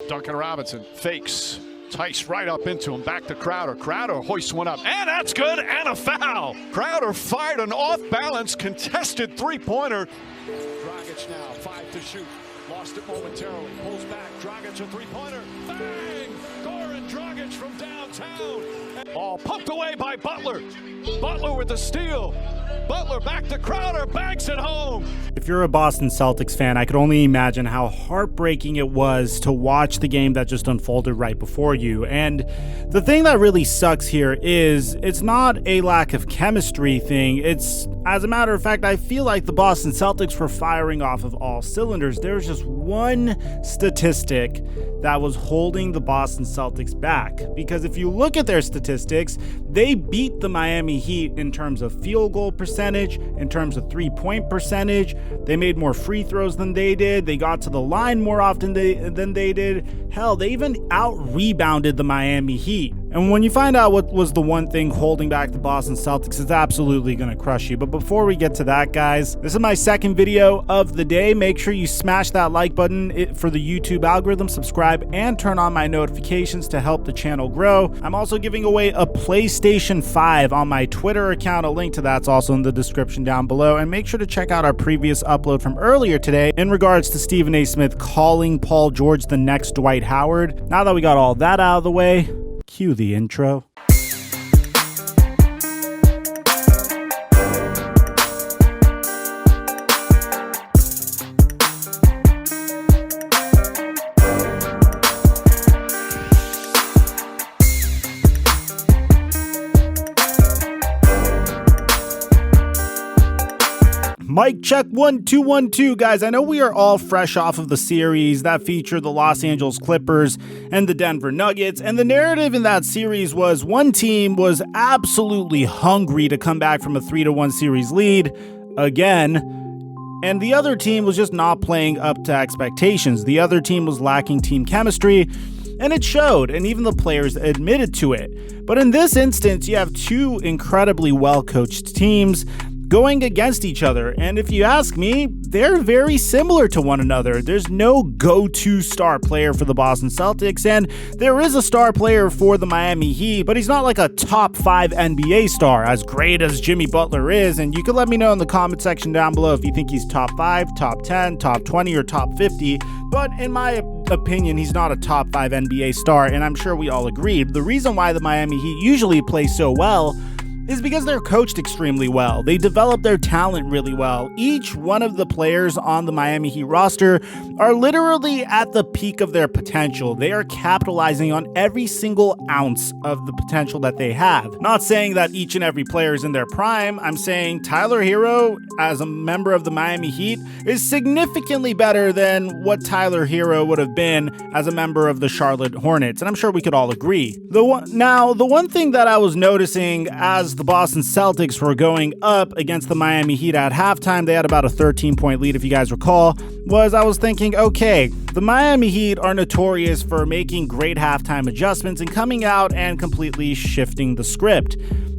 Duncan Robinson fakes. Tice right up into him, back to Crowder. Crowder hoists one up, and that's good, and a foul. Crowder fired an off-balance, contested three-pointer. Dragic now, 5 to shoot. Lost it momentarily, pulls back. Dragic a three-pointer. Bang! Goran Dragic from downtown. All pumped away by Butler. Butler with the steal. Butler back to Crowder, banks it home. If you're a Boston Celtics fan, I could only imagine how heartbreaking it was to watch the game that just unfolded right before you. And the thing that really sucks here is it's not a lack of chemistry thing. It's, as a matter of fact, I feel like the Boston Celtics were firing off of all cylinders. There's just one statistic that was holding the Boston Celtics back. Because if you look at their statistics, they beat the Miami Heat in terms of field goal percentage, in terms of three-point percentage. They made more free throws than they did. They got to the line more often than they did. Hell, they even out-rebounded the Miami Heat. And when you find out what was the one thing holding back the Boston Celtics, it's absolutely going to crush you. But before we get to that, guys, this is my second video of the day. Make sure you smash that like button for the YouTube algorithm, subscribe, and turn on my notifications to help the channel grow. I'm also giving away a PlayStation 5 on my Twitter account. A link to that's also in the description down below. And make sure to check out our previous upload from earlier today in regards to Stephen A. Smith calling Paul George the next Dwight Howard. Now that we got all that out of the way, cue the intro. Mic check 1 2 1 2, guys. I know we are all fresh off of the series that featured the Los Angeles Clippers and the Denver Nuggets, and the narrative in that series was one team was absolutely hungry to come back from a 3-1 series lead again, and the other team was just not playing up to expectations. The other team was lacking team chemistry, and it showed, and even the players admitted to it. But in this instance, you have two incredibly well-coached teams going against each other, and if you ask me, they're very similar to one another. There's no go-to star player for the Boston Celtics, and there is a star player for the Miami Heat, but he's not like a top 5 NBA star, as great as Jimmy Butler is. And you can let me know in the comment section down below if you think he's top 5, top 10, top 20, or top 50, but in my opinion, he's not a top 5 NBA star, and I'm sure we all agree. The reason why the Miami Heat usually play so well is because they're coached extremely well. They develop their talent really well. Each one of the players on the Miami Heat roster are literally at the peak of their potential. They are capitalizing on every single ounce of the potential that they have. Not saying that each and every player is in their prime. I'm saying Tyler Hero, as a member of the Miami Heat, is significantly better than what Tyler Hero would have been as a member of the Charlotte Hornets, and I'm sure we could all agree. The one thing that I was noticing as the Boston Celtics were going up against the Miami Heat at halftime, they had about a 13-point lead if you guys recall, was I was thinking, okay, the Miami Heat are notorious for making great halftime adjustments and coming out and completely shifting the script.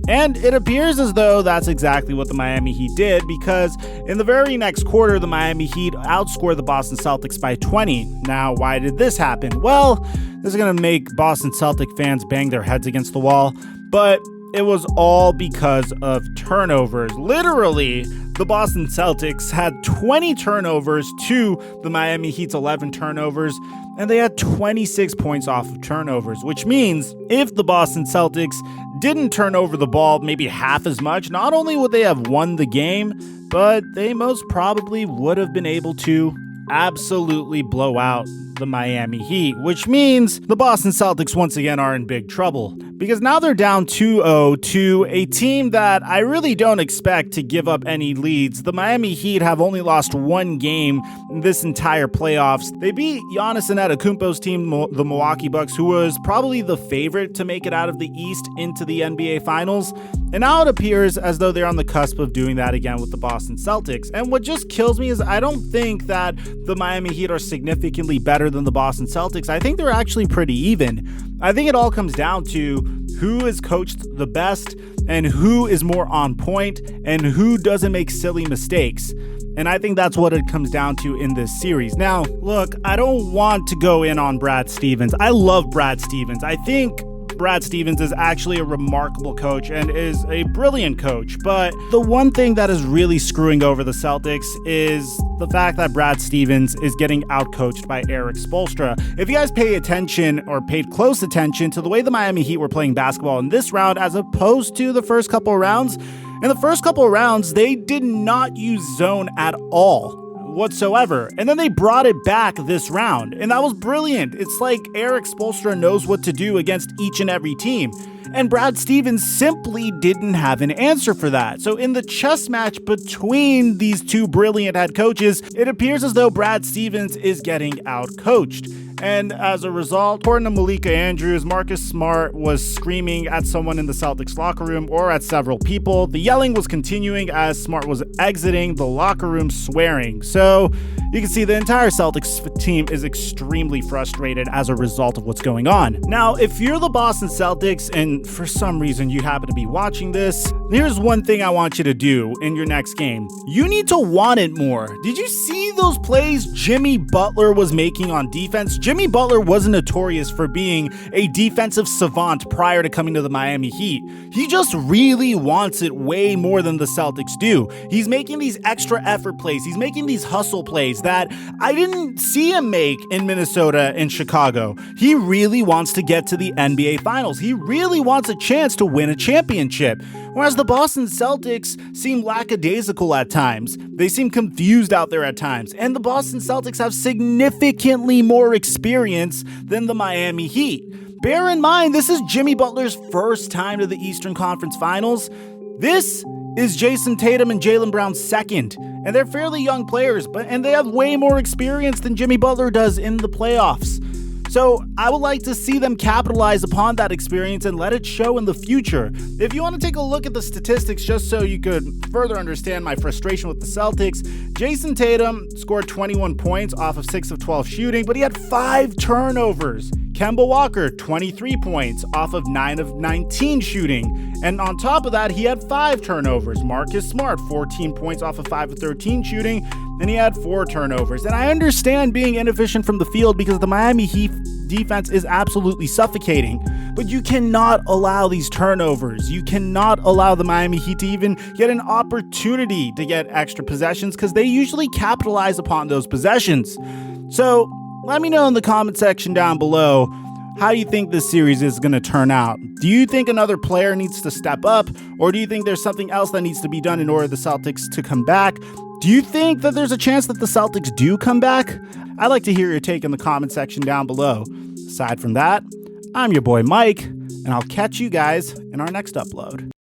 And it appears as though that's exactly what the Miami Heat did, because in the very next quarter, the Miami Heat outscored the Boston Celtics by 20. Now, why did this happen? Well, this is going to make Boston Celtic fans bang their heads against the wall, but it was all because of turnovers. Literally, the Boston Celtics had 20 turnovers to the Miami Heat's 11 turnovers, and they had 26 points off of turnovers, which means if the Boston Celtics didn't turn over the ball maybe half as much, not only would they have won the game, but they most probably would have been able to absolutely blow out the Miami Heat, which means the Boston Celtics once again are in big trouble, because now they're down 2-0 to a team that I really don't expect to give up any leads. The Miami Heat have only lost one game this entire playoffs. They beat Giannis Antetokounmpo's team, the Milwaukee Bucks, who was probably the favorite to make it out of the East into the NBA Finals, and now it appears as though they're on the cusp of doing that again with the Boston Celtics. And what just kills me is I don't think that the Miami Heat are significantly better than the Boston Celtics. I think they're actually pretty even. I think it all comes down to who is coached the best and who is more on point and who doesn't make silly mistakes. And I think that's what it comes down to in this series. Now, look, I don't want to go in on Brad Stevens. I love Brad Stevens. I think Brad Stevens is actually a remarkable coach and is a brilliant coach. But the one thing that is really screwing over the Celtics is the fact that Brad Stevens is getting outcoached by Erik Spoelstra. If you guys pay attention or paid close attention to the way the Miami Heat were playing basketball in this round as opposed to the first couple of rounds, in the first couple of rounds, they did not use zone at all whatsoever. And then they brought it back this round, and that was brilliant. It's like Erik Spoelstra knows what to do against each and every team. And Brad Stevens simply didn't have an answer for that. So in the chess match between these two brilliant head coaches, it appears as though Brad Stevens is getting outcoached. And as a result, according to Malika Andrews, Marcus Smart was screaming at someone in the Celtics locker room or at several people. The yelling was continuing as Smart was exiting the locker room swearing. So you can see the entire Celtics team is extremely frustrated as a result of what's going on. Now, if you're the Boston Celtics and for some reason you happen to be watching this, here's one thing I want you to do in your next game. You need to want it more. Did you see those plays Jimmy Butler was making on defense? Jimmy Butler wasn't notorious for being a defensive savant prior to coming to the Miami Heat. He just really wants it way more than the Celtics do. He's making these extra effort plays. He's making these hustle plays that I didn't see him make in Minnesota and Chicago. He really wants to get to the NBA Finals. He really wants a chance to win a championship. Whereas the Boston Celtics seem lackadaisical at times. They seem confused out there at times. And the Boston Celtics have significantly more experience than the Miami Heat. Bear in mind, this is Jimmy Butler's first time to the Eastern Conference Finals. This is Jason Tatum and Jaylen Brown's second. And they're fairly young players, and they have way more experience than Jimmy Butler does in the playoffs. So I would like to see them capitalize upon that experience and let it show in the future. If you want to take a look at the statistics just so you could further understand my frustration with the Celtics, Jason Tatum scored 21 points off of 6 of 12 shooting, but he had 5 turnovers. Kemba Walker, 23 points off of 9 of 19 shooting. And on top of that, he had 5 turnovers. Marcus Smart, 14 points off of 5 of 13 shooting, and he had 4 turnovers. And I understand being inefficient from the field because the Miami Heat defense is absolutely suffocating. But you cannot allow these turnovers. You cannot allow the Miami Heat to even get an opportunity to get extra possessions because they usually capitalize upon those possessions. So let me know in the comment section down below how you think this series is going to turn out. Do you think another player needs to step up, or do you think there's something else that needs to be done in order for the Celtics to come back? Do you think that there's a chance that the Celtics do come back? I'd like to hear your take in the comment section down below. Aside from that, I'm your boy Mike, and I'll catch you guys in our next upload.